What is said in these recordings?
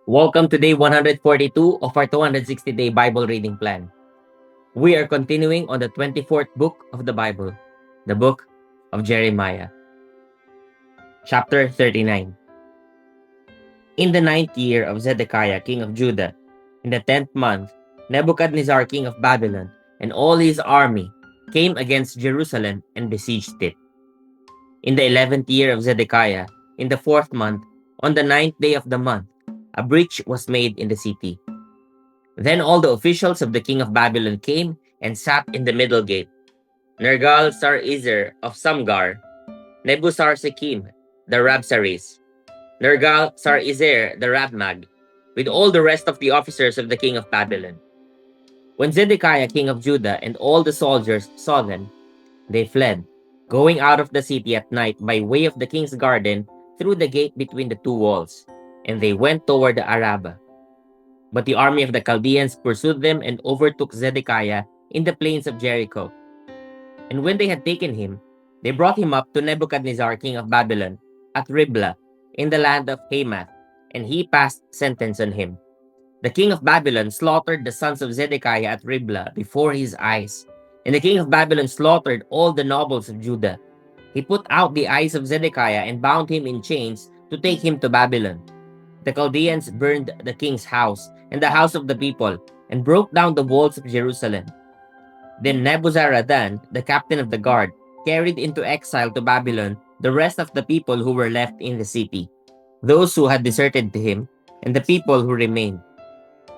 Welcome to day 142 of our 260-day Bible reading plan. We are continuing on the 24th book of the Bible, the book of Jeremiah. Chapter 39. In the 9th year of Zedekiah, king of Judah, in the 10th month, Nebuchadnezzar, king of Babylon, and all his army came against Jerusalem and besieged it. In the 11th year of Zedekiah, in the 4th month, on the 9th day of the month, a breach was made in the city. Then all the officials of the king of Babylon came and sat in the middle gate. Nergal-Sarezer of Samgar, Nebuzar-Sekim, the Rabsaris, Nergal-Sarezer the Rabmag, with all the rest of the officers of the king of Babylon. When Zedekiah king of Judah and all the soldiers saw them, they fled, going out of the city at night by way of the king's garden through the gate between the two walls, and they went toward the Arabah. But the army of the Chaldeans pursued them and overtook Zedekiah in the plains of Jericho. And when they had taken him, they brought him up to Nebuchadnezzar king of Babylon at Riblah in the land of Hamath, and he passed sentence on him. The king of Babylon slaughtered the sons of Zedekiah at Riblah before his eyes, and the king of Babylon slaughtered all the nobles of Judah. He put out the eyes of Zedekiah and bound him in chains to take him to Babylon. The Chaldeans burned the king's house and the house of the people, and broke down the walls of Jerusalem. Then Nebuzaradan, the captain of the guard, carried into exile to Babylon the rest of the people who were left in the city, those who had deserted to him, and the people who remained.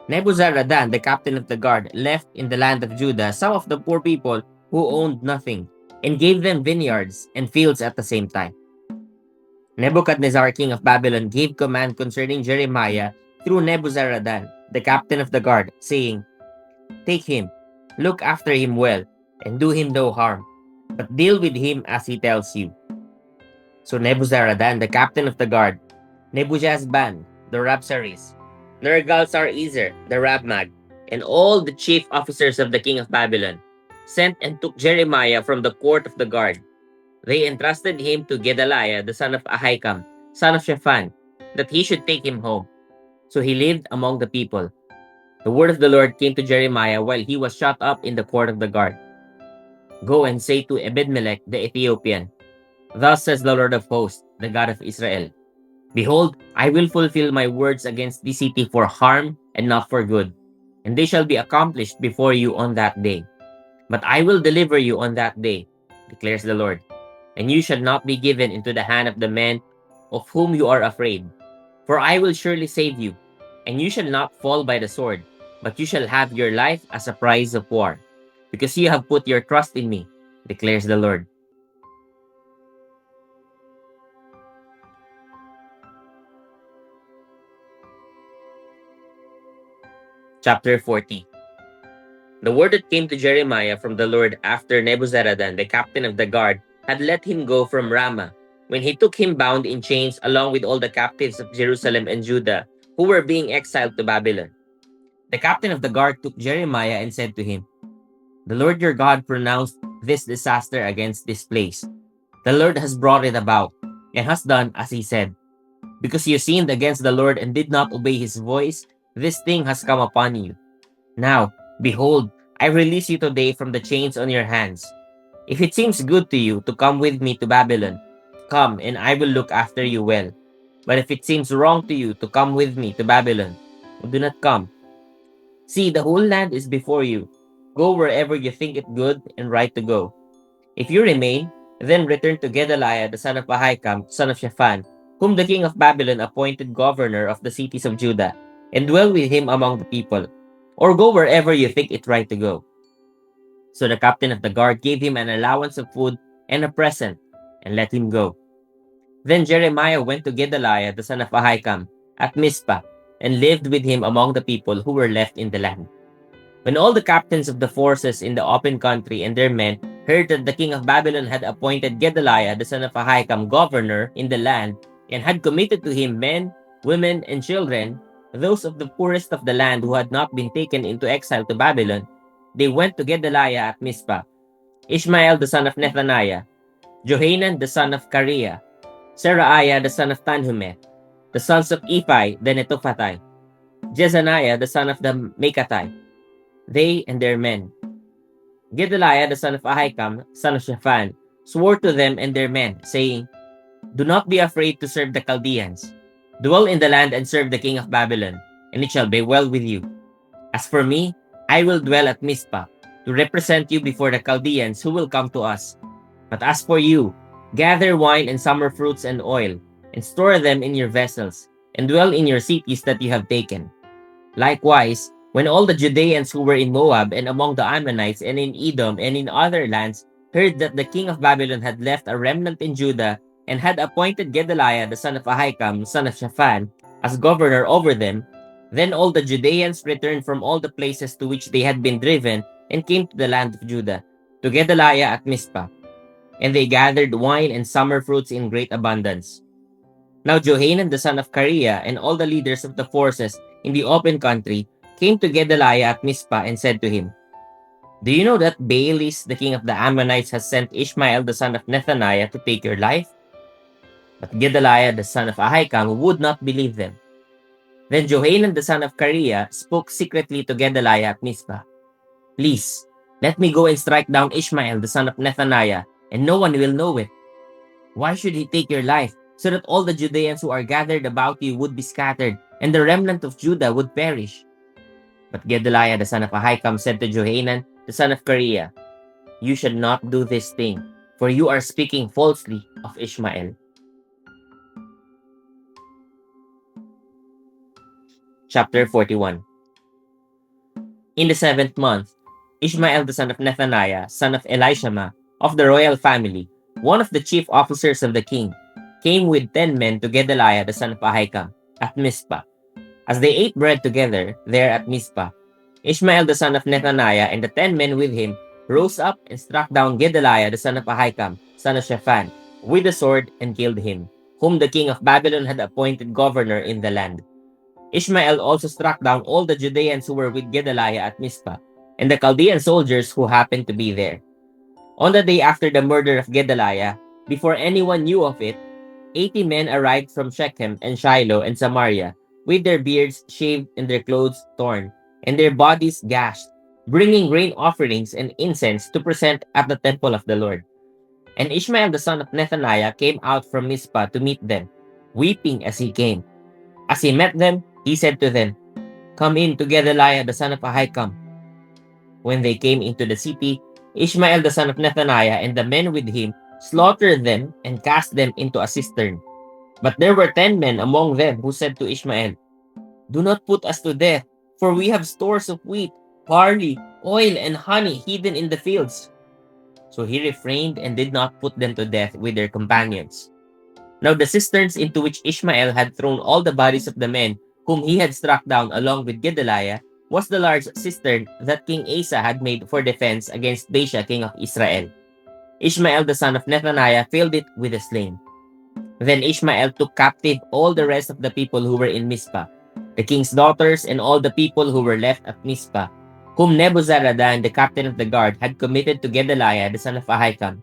Nebuzaradan, the captain of the guard, left in the land of Judah some of the poor people who owned nothing, and gave them vineyards and fields at the same time. Nebuchadnezzar, king of Babylon, gave command concerning Jeremiah through Nebuzaradan, the captain of the guard, saying, "Take him, look after him well, and do him no harm, but deal with him as he tells you." So Nebuzaradan, the captain of the guard, Nebuzazban, the Rabsaris, Nergal-Sarezer, the Rabmag, and all the chief officers of the king of Babylon, sent and took Jeremiah from the court of the guard. They entrusted him to Gedaliah, the son of Ahikam, son of Shaphan, that he should take him home. So he lived among the people. The word of the Lord came to Jeremiah while he was shut up in the court of the guard. "Go and say to Ebedmelech the Ethiopian, 'Thus says the Lord of hosts, the God of Israel, Behold, I will fulfill my words against this city for harm and not for good, and they shall be accomplished before you on that day. But I will deliver you on that day, declares the Lord, and you shall not be given into the hand of the men of whom you are afraid. For I will surely save you, and you shall not fall by the sword, but you shall have your life as a prize of war, because you have put your trust in me, declares the Lord." Chapter 40. The word that came to Jeremiah from the Lord after Nebuzaradan, the captain of the guard, had let him go from Ramah, when he took him bound in chains along with all the captives of Jerusalem and Judah, who were being exiled to Babylon. The captain of the guard took Jeremiah and said to him, "The Lord your God pronounced this disaster against this place. The Lord has brought it about, and has done as he said. Because you sinned against the Lord and did not obey his voice, this thing has come upon you. Now, behold, I release you today from the chains on your hands. If it seems good to you to come with me to Babylon, come, and I will look after you well. But if it seems wrong to you to come with me to Babylon, do not come. See, the whole land is before you. Go wherever you think it good and right to go. If you remain, then return to Gedaliah the son of Ahikam, son of Shaphan, whom the king of Babylon appointed governor of the cities of Judah, and dwell with him among the people. Or go wherever you think it right to go." So the captain of the guard gave him an allowance of food and a present, and let him go. Then Jeremiah went to Gedaliah the son of Ahikam at Mizpah, and lived with him among the people who were left in the land. When all the captains of the forces in the open country and their men heard that the king of Babylon had appointed Gedaliah the son of Ahikam governor in the land, and had committed to him men, women, and children, those of the poorest of the land who had not been taken into exile to Babylon, they went to Gedaliah at Mizpah, Ishmael the son of Nethaniah, Johanan the son of Kareah, Seraiah the son of Tanhumeth, the sons of Ephi the Netophathite, Jezaniah the son of the Mekathite, they and their men. Gedaliah the son of Ahikam, son of Shaphan, swore to them and their men, saying, Do not be afraid to serve the Chaldeans. Dwell in the land and serve the king of Babylon, and it shall be well with you. As for me, I will dwell at Mizpah, to represent you before the Chaldeans who will come to us. But as for you, gather wine and summer fruits and oil, and store them in your vessels, and dwell in your cities that you have taken. Likewise, when all the Judeans who were in Moab and among the Ammonites and in Edom and in other lands heard that the king of Babylon had left a remnant in Judah and had appointed Gedaliah the son of Ahikam, son of Shaphan, as governor over them, then all the Judeans returned from all the places to which they had been driven and came to the land of Judah, to Gedaliah at Mizpah. And they gathered wine and summer fruits in great abundance. Now Johanan the son of Kareah and all the leaders of the forces in the open country came to Gedaliah at Mizpah and said to him, Do you know that Baalis, the king of the Ammonites, has sent Ishmael the son of Nethaniah to take your life? But Gedaliah the son of Ahikam would not believe them. Then Johanan the son of Kareah spoke secretly to Gedaliah at Mizpah, Please, let me go and strike down Ishmael the son of Nethaniah, and no one will know it. Why should he take your life, so that all the Judeans who are gathered about you would be scattered, and the remnant of Judah would perish? But Gedaliah the son of Ahikam said to Johanan the son of Kareah, You should not do this thing, for you are speaking falsely of Ishmael. Chapter 41. In the 7th month, Ishmael the son of Nethaniah, son of Elishama, of the royal family, one of the chief officers of the king, came with 10 men to Gedaliah the son of Ahikam at Mizpah. As they ate bread together there at Mizpah, Ishmael the son of Nethaniah and the 10 men with him rose up and struck down Gedaliah the son of Ahikam, son of Shaphan, with a sword and killed him, whom the king of Babylon had appointed governor in the land. Ishmael also struck down all the Judeans who were with Gedaliah at Mizpah, and the Chaldean soldiers who happened to be there. On the day after the murder of Gedaliah, before anyone knew of it, 80 men arrived from Shechem and Shiloh and Samaria, with their beards shaved and their clothes torn, and their bodies gashed, bringing grain offerings and incense to present at the temple of the Lord. And Ishmael the son of Nethaniah came out from Mizpah to meet them, weeping as he came. As he met them, he said to them, Come in to Gedaliah the son of Ahikam. When they came into the city, Ishmael the son of Nethaniah and the men with him slaughtered them and cast them into a cistern. But there were 10 men among them who said to Ishmael, Do not put us to death, for we have stores of wheat, barley, oil, and honey hidden in the fields. So he refrained and did not put them to death with their companions. Now the cisterns into which Ishmael had thrown all the bodies of the men whom he had struck down along with Gedaliah was the large cistern that King Asa had made for defense against Baasha king of Israel. Ishmael the son of Nethaniah filled it with the slain. Then Ishmael took captive all the rest of the people who were in Mizpah, the king's daughters and all the people who were left at Mizpah, whom Nebuzaradan the captain of the guard had committed to Gedaliah the son of Ahikam.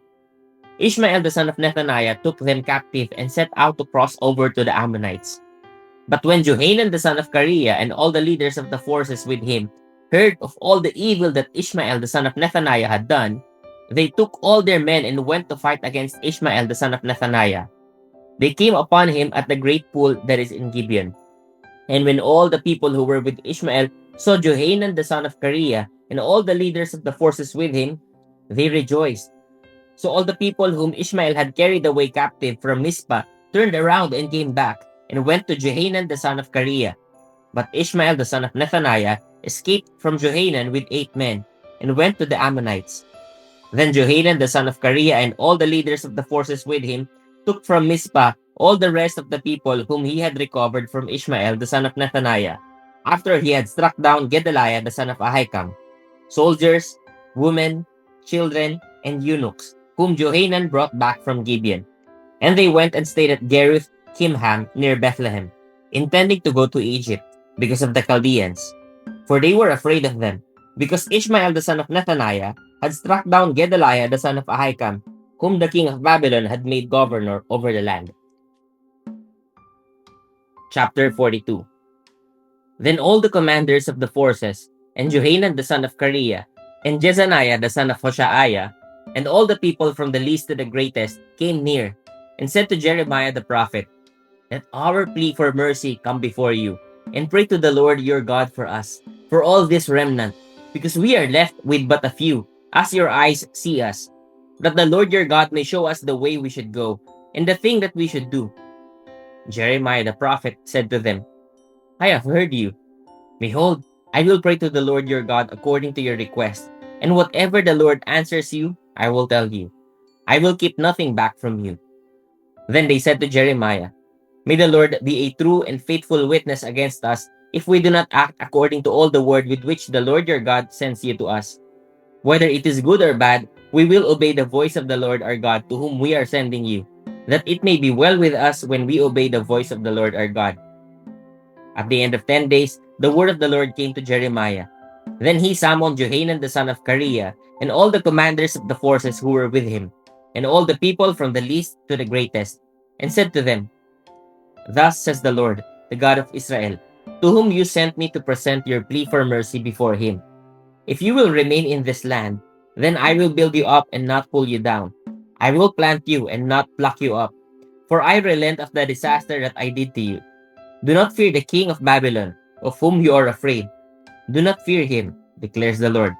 Ishmael the son of Nethaniah took them captive and set out to cross over to the Ammonites. But when Johanan the son of Kareah and all the leaders of the forces with him heard of all the evil that Ishmael the son of Nethaniah had done, they took all their men and went to fight against Ishmael the son of Nethaniah. They came upon him at the great pool that is in Gibeon. And when all the people who were with Ishmael saw Johanan the son of Kareah and all the leaders of the forces with him, they rejoiced. So all the people whom Ishmael had carried away captive from Mizpah turned around and came back, and went to Johanan the son of Kareah. But Ishmael the son of Nethaniah escaped from Johanan with 8 men, and went to the Ammonites. Then Johanan the son of Kareah and all the leaders of the forces with him took from Mizpah all the rest of the people whom he had recovered from Ishmael the son of Nethaniah, after he had struck down Gedaliah the son of Ahikam, soldiers, women, children, and eunuchs, whom Johanan brought back from Gibeon. And they went and stayed at Geruth Kimham near Bethlehem, intending to go to Egypt because of the Chaldeans. For they were afraid of them, because Ishmael the son of Nethaniah had struck down Gedaliah the son of Ahikam, whom the king of Babylon had made governor over the land. Chapter 42. Then all the commanders of the forces, and Johanan the son of Kareah, and Jezaniah the son of Hoshaiah, and all the people from the least to the greatest came near, and said to Jeremiah the prophet, "Let our plea for mercy come before you, and pray to the Lord your God for us, for all this remnant, because we are left with but a few, as your eyes see us, that the Lord your God may show us the way we should go, and the thing that we should do." Jeremiah the prophet said to them, "I have heard you. Behold, I will pray to the Lord your God according to your request, and whatever the Lord answers you, I will tell you. I will keep nothing back from you." Then they said to Jeremiah, "May the Lord be a true and faithful witness against us if we do not act according to all the word with which the Lord your God sends you to us. Whether it is good or bad, we will obey the voice of the Lord our God to whom we are sending you, that it may be well with us when we obey the voice of the Lord our God." At the end of 10 days, the word of the Lord came to Jeremiah. Then he summoned Johanan the son of Kareah, and all the commanders of the forces who were with him, and all the people from the least to the greatest, and said to them, "Thus says the Lord, the God of Israel, to whom you sent me to present your plea for mercy before him. If you will remain in this land, then I will build you up and not pull you down. I will plant you and not pluck you up. For I relent of the disaster that I did to you. Do not fear the king of Babylon, of whom you are afraid. Do not fear him, declares the Lord.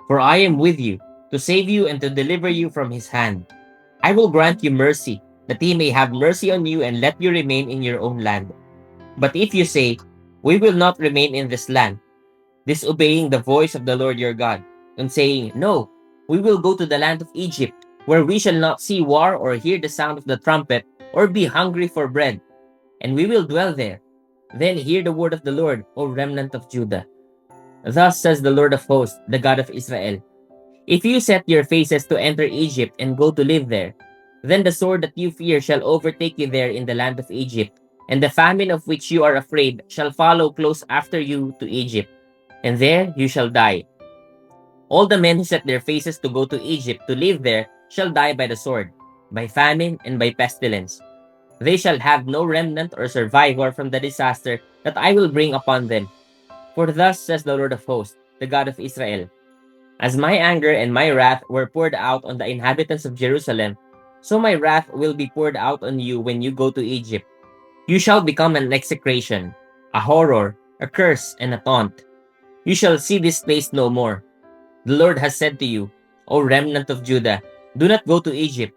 For I am with you, to save you and to deliver you from his hand. I will grant you mercy, that he may have mercy on you and let you remain in your own land. But if you say, 'We will not remain in this land,' disobeying the voice of the Lord your God, and saying, 'No, we will go to the land of Egypt, where we shall not see war or hear the sound of the trumpet, or be hungry for bread, and we will dwell there,' then hear the word of the Lord, O remnant of Judah. Thus says the Lord of hosts, the God of Israel, if you set your faces to enter Egypt and go to live there, then the sword that you fear shall overtake you there in the land of Egypt, and the famine of which you are afraid shall follow close after you to Egypt, and there you shall die. All the men who set their faces to go to Egypt to live there shall die by the sword, by famine, and by pestilence. They shall have no remnant or survivor from the disaster that I will bring upon them. For thus says the Lord of hosts, the God of Israel, as my anger and my wrath were poured out on the inhabitants of Jerusalem, so my wrath will be poured out on you when you go to Egypt. You shall become an execration, a horror, a curse, and a taunt. You shall see this place no more. The Lord has said to you, O remnant of Judah, do not go to Egypt.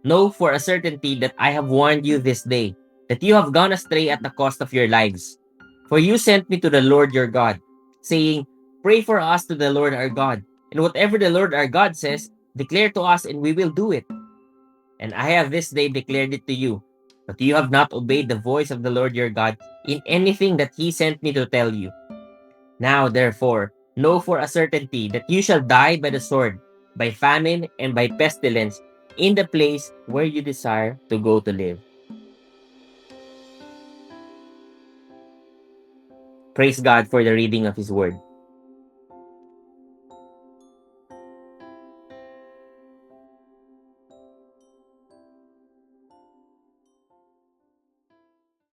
Know for a certainty that I have warned you this day, that you have gone astray at the cost of your lives. For you sent me to the Lord your God, saying, Pray for us to the Lord our God, and whatever the Lord our God says, declare to us and we will do it. And I have this day declared it to you, but you have not obeyed the voice of the Lord your God in anything that he sent me to tell you. Now, therefore, know for a certainty that you shall die by the sword, by famine, and by pestilence, in the place where you desire to go to live. Praise God for the reading of his word.